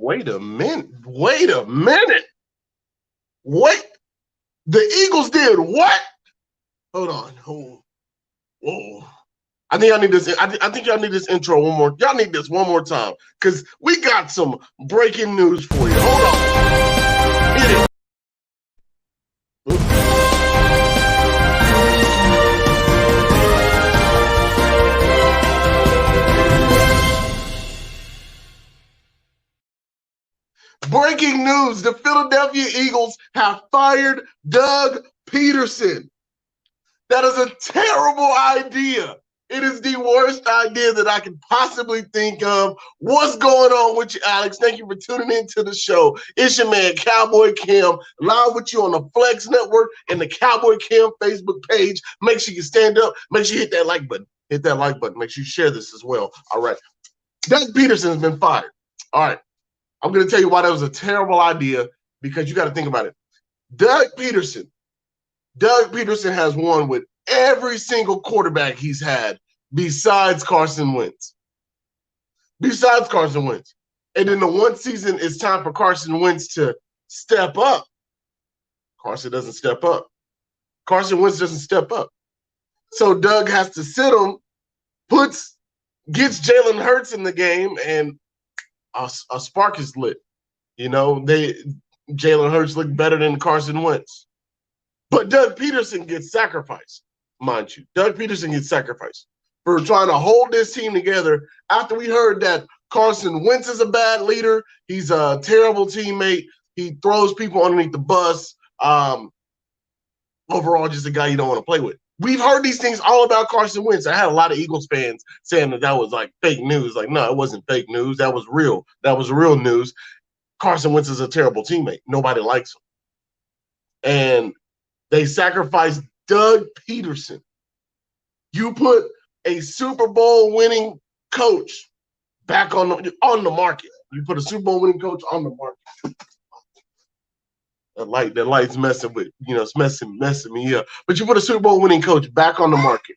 Wait a minute. Wait a minute. Wait. The Eagles did what? Hold on. Whoa. I think I need this. I think y'all need this intro one more. Y'all need this one more time because we got some breaking news for you. Hold on. Hit it. Breaking news, the Philadelphia Eagles have fired Doug Pederson. That is a terrible idea. It is the worst idea that I could possibly think of. What's going on with you, Alex? Thank you for tuning into the show. It's your man, Cowboy Cam, live with you on the Flex Network and the Cowboy Cam Facebook page. Make sure you stand up. Make sure you hit that like button. Hit that like button. Make sure you share this as well. All right. Doug Pederson has been fired. All right. I'm going to tell you why that was a terrible idea because you got to think about it. Doug Pederson has won with every single quarterback he's had besides Carson Wentz. And then the one season it's time for Carson Wentz to step up. Carson doesn't step up. Carson Wentz doesn't step up. So Doug has to sit him, gets Jalen Hurts in the game, and a spark is lit. You know, Jalen Hurts looked better than Carson Wentz. But Doug Pederson gets sacrificed, mind you. Doug Pederson gets sacrificed for trying to hold this team together after we heard that Carson Wentz is a bad leader. He's a terrible teammate. He throws people underneath the bus. Overall, just a guy you don't want to play with. We've heard these things all about Carson Wentz. I had a lot of Eagles fans saying that was like fake news. Like, no, it wasn't fake news. That was real. That was real news. Carson Wentz is a terrible teammate. Nobody likes him. And they sacrificed Doug Pederson. You put a Super Bowl winning coach back on the market. You put a Super Bowl winning coach on the market. That light's messing with, it's messing me up. But you put a Super Bowl winning coach back on the market.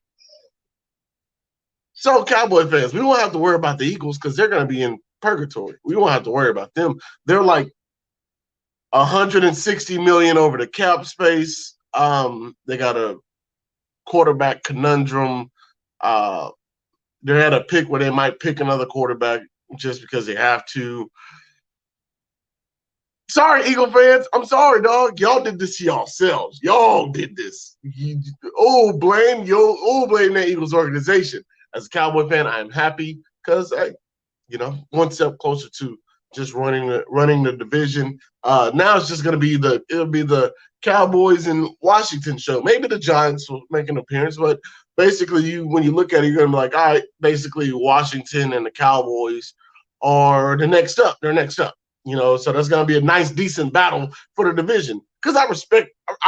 So Cowboy fans, we won't have to worry about the Eagles because they're going to be in purgatory. We won't have to worry about them. They're like $160 million over the cap space. They got a quarterback conundrum. They're at a pick where they might pick another quarterback just because they have to. Sorry, Eagle fans. I'm sorry, dog. Y'all did this to yourselves. Y'all did this. Blame that Eagles organization. As a Cowboy fan, I'm happy because one step closer to just running the division. Now it's just gonna be it'll be the Cowboys and Washington show. Maybe the Giants will make an appearance, but basically when you look at it, you're gonna be like, all right, basically Washington and the Cowboys are the next up. They're next up. So that's gonna be a nice, decent battle for the division. Because I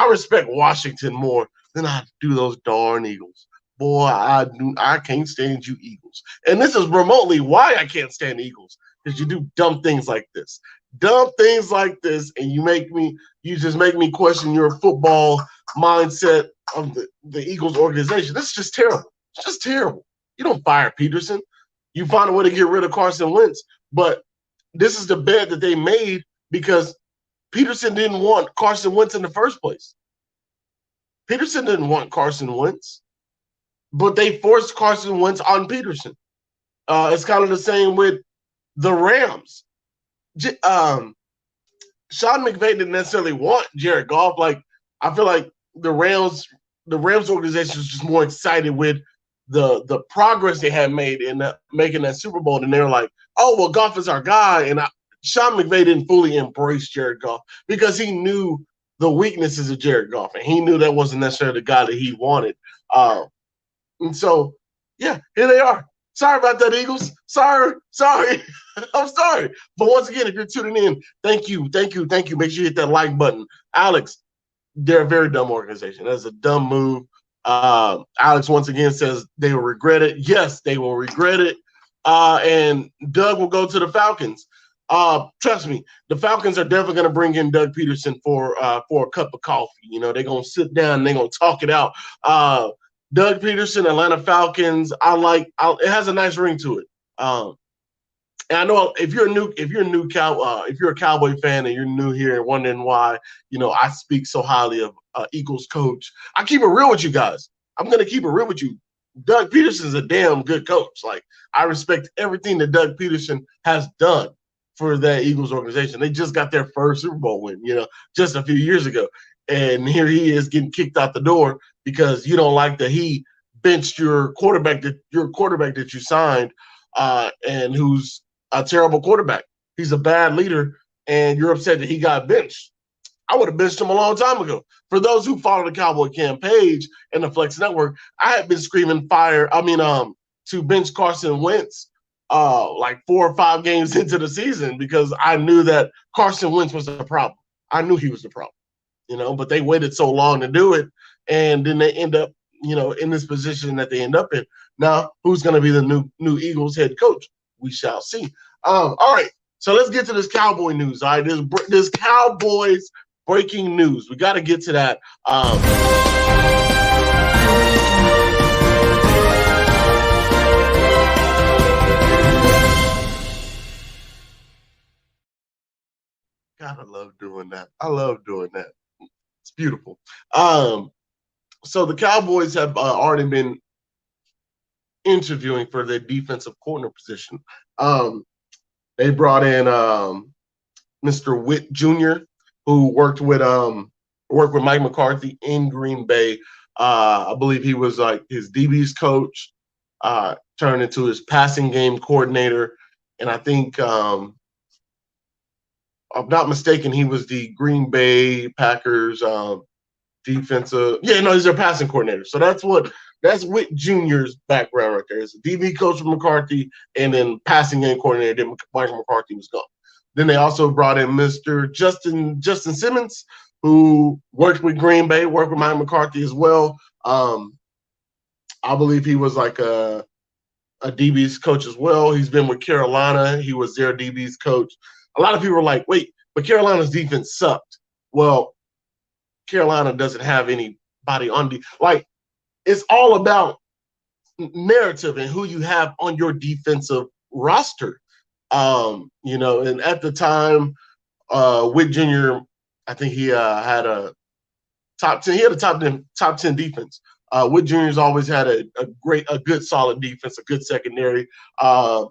respect Washington more than I do those darn Eagles. Boy, I can't stand you Eagles. And this is remotely why I can't stand Eagles. Because you do dumb things like this. And you just make me question your football mindset of the Eagles organization. This is just terrible. It's just terrible. You don't fire Pederson. You find a way to get rid of Carson Wentz. But this is the bet that they made because Pederson didn't want Carson Wentz in the first place. Pederson didn't want Carson Wentz, but they forced Carson Wentz on Pederson. It's kind of the same with the Rams. Sean McVay didn't necessarily want Jared Goff. Like, I feel like the Rams organization is just more excited with the progress they had made in making that Super Bowl, and they're like, oh, well, Goff is our guy. And Sean McVay didn't fully embrace Jared Goff because he knew the weaknesses of Jared Goff, and he knew that wasn't necessarily the guy that he wanted. And so, yeah, here they are. Sorry about that, Eagles. Sorry. I'm sorry. But once again, if you're tuning in, thank you. Make sure you hit that like button. Alex, they're a very dumb organization. That's a dumb move. Alex once again says they will regret it. Yes, they will regret it. And Doug will go to the Falcons. Trust me, the Falcons are definitely going to bring in Doug Pederson for a cup of coffee. They're going to sit down and they're going to talk it out. Doug Pederson, Atlanta Falcons. It has a nice ring to it. And I know if you're a Cowboy fan and you're new here and wondering why, I speak so highly of Eagles coach. I keep it real with you guys. I'm gonna keep it real with you. Doug Pederson's a damn good coach. Like, I respect everything that Doug Pederson has done for that Eagles organization. They just got their first Super Bowl win, just a few years ago. And here he is getting kicked out the door because you don't like that he benched your quarterback that you signed, and who's a terrible quarterback. He's a bad leader, and you're upset that he got benched. I would have benched him a long time ago. For those who follow the Cowboy Cam page and the Flex Network, I had been screaming to bench Carson Wentz like 4 or 5 games into the season because I knew that Carson Wentz was the problem. I knew he was the problem, but they waited so long to do it, and then they end up, in this position that they end up in. Now, who's going to be the new Eagles head coach? We shall see. All right, so let's get to this Cowboy news. All right, this Cowboys breaking news. We got to get to that. God, I love doing that. I love doing that. It's beautiful. So the Cowboys have already been interviewing for their defensive corner position. They brought in Mr. Witt Jr., who worked with Mike McCarthy in Green Bay. I believe he was like his DB's coach, turned into his passing game coordinator, and I think, if I'm not mistaken, he was the Green Bay Packers defensive. Yeah, no, he's their passing coordinator. So that's Witt Jr.'s background right there. He's a DB coach with McCarthy, and then passing game coordinator. Then Mike McCarthy was gone. Then they also brought in Mr. Justin Simmons, who worked with Green Bay, worked with Mike McCarthy as well. I believe he was like a DB's coach as well. He's been with Carolina. He was their DB's coach. A lot of people are like, wait, but Carolina's defense sucked. Well, Carolina doesn't have anybody on like, it's all about narrative and who you have on your defensive roster. And at the time, Witt Jr., I think he had a top 10. He had a top 10 defense. Witt Jr.'s always had a good, solid defense, a good secondary.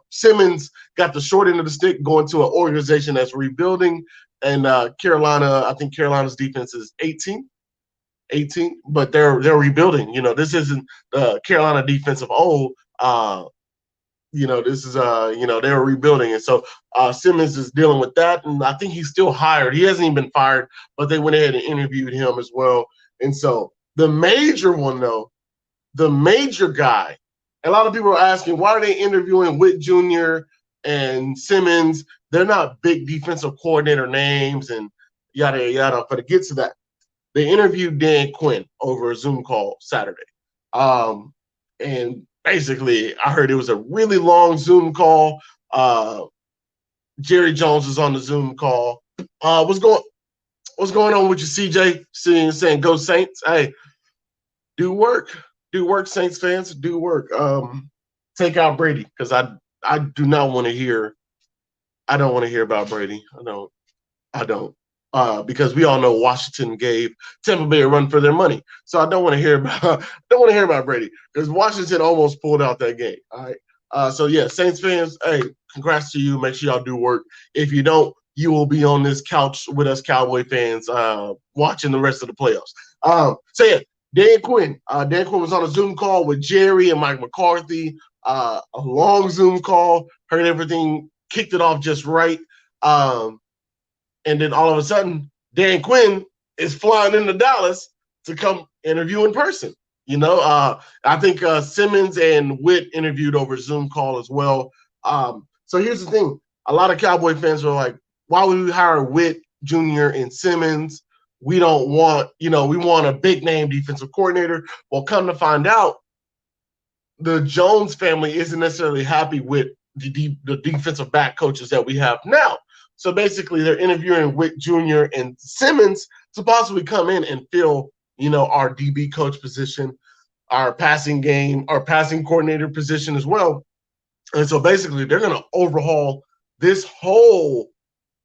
Simmons got the short end of the stick going to an organization that's rebuilding. And Carolina, I think Carolina's defense is 18, but they're rebuilding. This isn't the Carolina defense of old. This is they're rebuilding, and so Simmons is dealing with that, and I think he's still hired. He hasn't even been fired, but they went ahead and interviewed him as well. And so the major one, though, the major guy, a lot of people are asking, why are they interviewing Witt Jr. and Simmons? They're not big defensive coordinator names and yada, yada. But to get to that, they interviewed Dan Quinn over a Zoom call Saturday. And basically, I heard it was a really long Zoom call. Jerry Jones was on the Zoom call. What's going on with you, CJ? Saying go Saints. Hey, do work, Saints fans, do work. Take out Brady, because I do not want to hear. I don't want to hear about Brady. I don't. Because we all know Washington gave Tampa Bay a run for their money. So I don't want to hear about Brady, because Washington almost pulled out that game. All right. So yeah, Saints fans, hey, congrats to you. Make sure y'all do work. If you don't, you will be on this couch with us Cowboy fans watching the rest of the playoffs. So yeah, Dan Quinn. Dan Quinn was on a Zoom call with Jerry and Mike McCarthy. A long Zoom call. Heard everything, kicked it off just right. And then all of a sudden, Dan Quinn is flying into Dallas to come interview in person. I think Simmons and Witt interviewed over Zoom call as well. So here's the thing. A lot of Cowboy fans are like, why would we hire Witt Jr. and Simmons? We don't want, we want a big name defensive coordinator. Well, come to find out, the Jones family isn't necessarily happy with the defensive back coaches that we have now. So basically, they're interviewing Witt Jr. and Simmons to possibly come in and fill, our DB coach position, our passing coordinator position as well. And so basically, they're going to overhaul this whole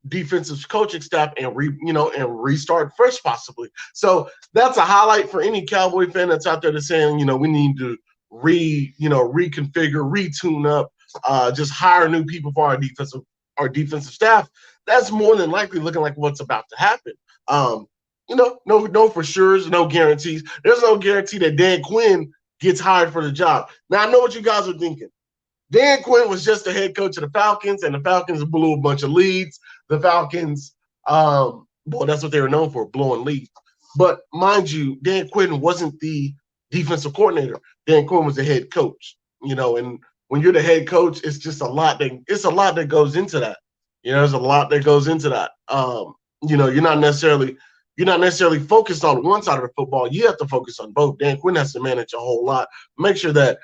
defensive coaching staff and restart fresh possibly. So that's a highlight for any Cowboy fan that's out there that's saying, we need to reconfigure, retune up, just hire new people for our defensive staff. That's more than likely looking like what's about to happen. No for sure's, no guarantees. There's no guarantee that Dan Quinn gets hired for the job. Now I know what you guys are thinking. Dan Quinn was just the head coach of the Falcons, and the Falcons blew a bunch of leads. The Falcons, that's what they were known for, blowing leads. But mind you, Dan Quinn wasn't the defensive coordinator. Dan Quinn was the head coach. And when you're the head coach, it's just a lot that goes into that. There's a lot that goes into that. You're not necessarily focused on one side of the football. You have to focus on both. Dan Quinn has to manage a whole lot, make sure that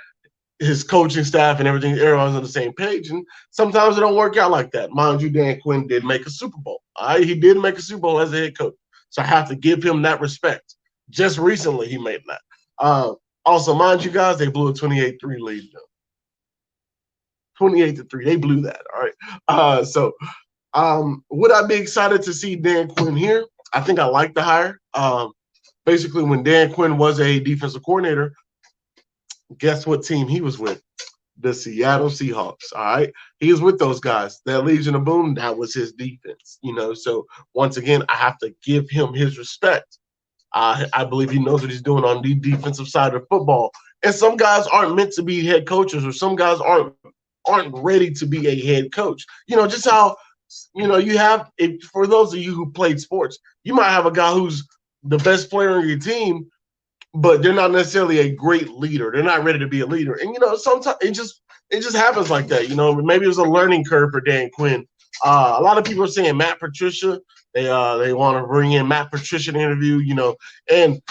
his coaching staff and everyone's on the same page. And sometimes it don't work out like that. Mind you, Dan Quinn did make a Super Bowl. All right? He did make a Super Bowl as a head coach. So I have to give him that respect. Just recently he made that. Also, mind you guys, they blew a 28-3 lead. 28-3. They blew that. All right. Would I be excited to see Dan Quinn here? I think I like the hire. Basically, when Dan Quinn was a defensive coordinator, guess what team he was with? The Seattle Seahawks. All right. He was with those guys. That Legion of Boom, that was his defense. So once again, I have to give him his respect. I believe he knows what he's doing on the defensive side of football. And some guys aren't meant to be head coaches, or some guys aren't ready to be a head coach. Just how you have, for those of you who played sports, you might have a guy who's the best player on your team, but they're not necessarily a great leader. They're not ready to be a leader. And, sometimes it just happens like that. Maybe it was a learning curve for Dan Quinn. A lot of people are saying Matt Patricia. They want to bring in Matt Patricia to interview, and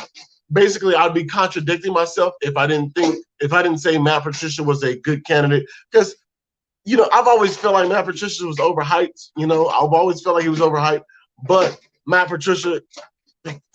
basically I'd be contradicting myself if I didn't say Matt Patricia was a good candidate, because, I've always felt like Matt Patricia was overhyped. I've always felt like he was overhyped, but Matt Patricia,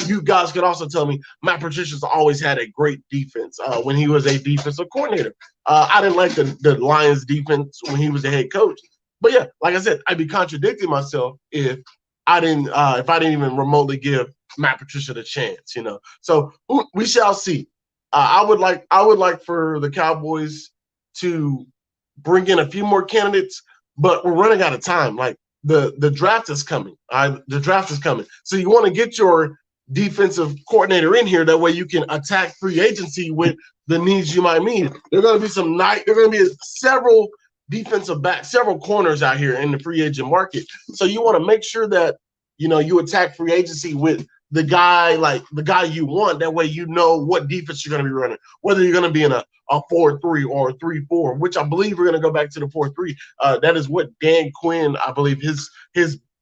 you guys could also tell me Matt Patricia's always had a great defense when he was a defensive coordinator. I didn't like the Lions defense when he was a head coach. But yeah, like I said, I'd be contradicting myself if I didn't even remotely give Matt Patricia the chance, So we shall see. I would like for the Cowboys to bring in a few more candidates, but we're running out of time. Like the draft is coming. The draft is coming. So you want to get your defensive coordinator in here. That way you can attack free agency with the needs you might need. There are going to be several defensive backs, several corners out here in the free agent market. So you want to make sure that, you attack free agency with the guy you want. That way you know what defense you're going to be running, whether you're going to be in a 4-3 or a 3-4, which I believe we're going to go back to the 4-3. That is what Dan Quinn, I believe his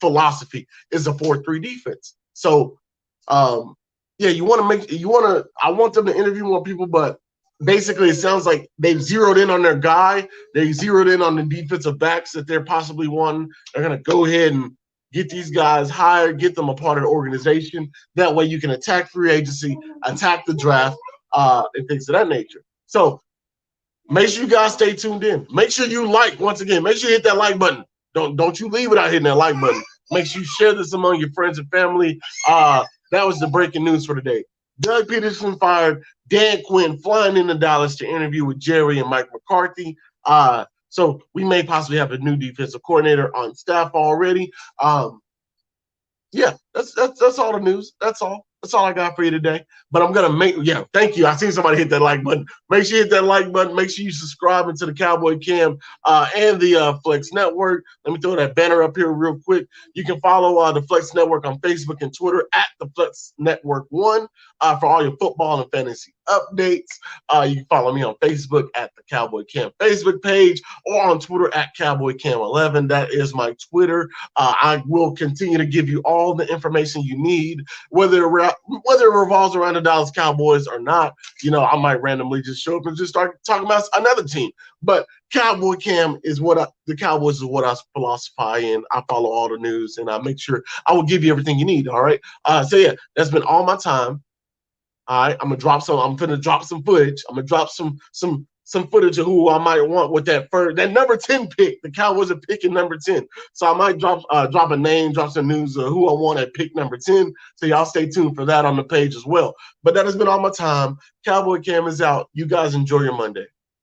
philosophy is, a 4-3 defense. So, I want them to interview more people, but basically it sounds like they've zeroed in on their guy. They zeroed in on the defensive backs that they're possibly wanting. They're going to go ahead and get these guys hired, get them a part of the organization. That way you can attack free agency, attack the draft, and things of that nature. So make sure you guys stay tuned in. Make sure you make sure you hit that like button. Don't you leave without hitting that like button. Make sure you share this among your friends and family. That was the breaking news for today. Doug Pederson fired. Dan Quinn flying into Dallas to interview with Jerry and Mike McCarthy. So we may possibly have a new defensive coordinator on staff already. That's all the news. That's all I got for you today. But I'm gonna thank you. I seen somebody hit that like button. Make sure you hit that like button. Make sure you subscribe into the Cowboy Cam and the Flex Network. Let me throw that banner up here real quick. You can follow the Flex Network on Facebook and Twitter at the Flex Network 1 for all your football and fantasy updates. You can follow me on Facebook at the Cowboy Cam Facebook page, or on Twitter at Cowboy Cam 11. That is my Twitter. I will continue to give you all the information you need, whether it revolves around the Dallas Cowboys or not. I might randomly just show up and just start talking about another team. But Cowboy Cam is the Cowboys is what I philosophize in. I follow all the news, and I make sure I will give you everything you need. All right. That's been all my time. All right. I'm gonna drop some footage. I'm gonna drop some some footage of who I might want with that number 10 pick. The Cowboys are picking number 10. So I might drop a name, drop some news of who I want at pick number 10. So y'all stay tuned for that on the page as well. But that has been all my time. Cowboy Cam is out. You guys enjoy your Monday.